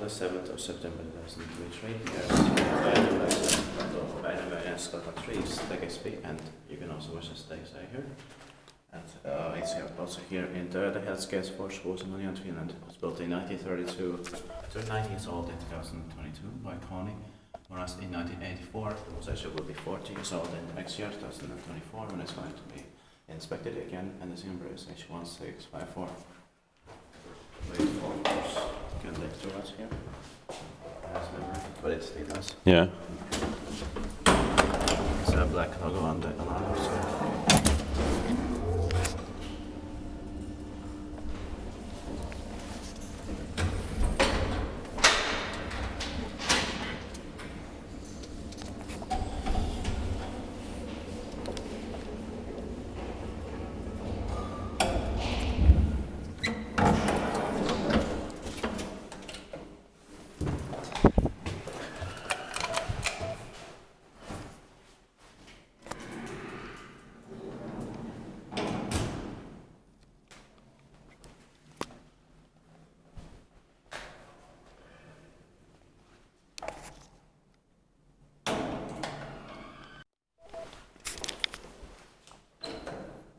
the 7th of September 2023. Väinämöisenkatu 3 Stegesby, and you can also watch the stakes here. And it's also here in the Helsinki Sports in Finland. It was built in 1932, turned 19 years old in 2022 by Kone. Whereas in 1984, the possession will be 40 years old in next year, 2024, when it's going to be inspected again, and the number is H1654. Wait for course. You can look to us here. But it still has. Yeah. It's a black logo on the alarm.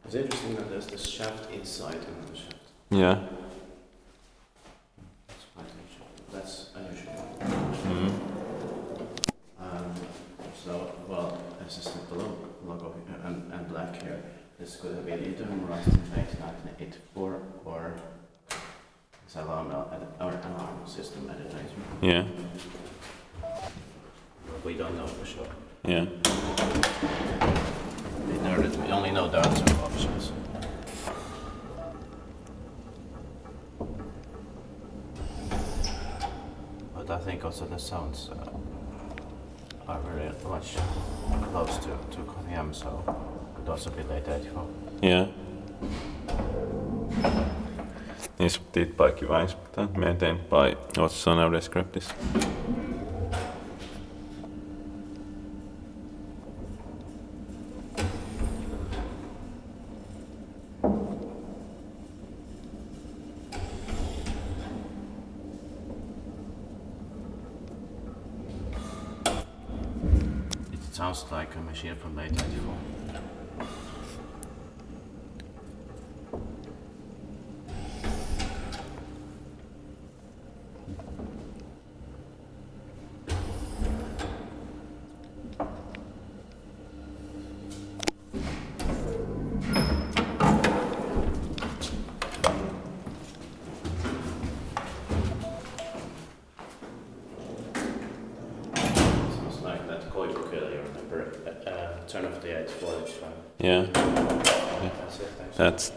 It's interesting that there's this shaft inside another shaft. Yeah. That's quite unusual. That's unusual. Mm. So, well, this is the logo here and black here. This could have been either memorized in late 1984 or this alarm system editor. Yeah. We don't know for sure. Yeah. We only know there are two options. But I think also the sounds are very much close to Kone, so it could also be late 84. Yeah. Inspected by QI inspector, maintained by also nowadays scriptis. It sounds like a machine from late 84. Turn of the 845. Yeah. That's it, thanks. That's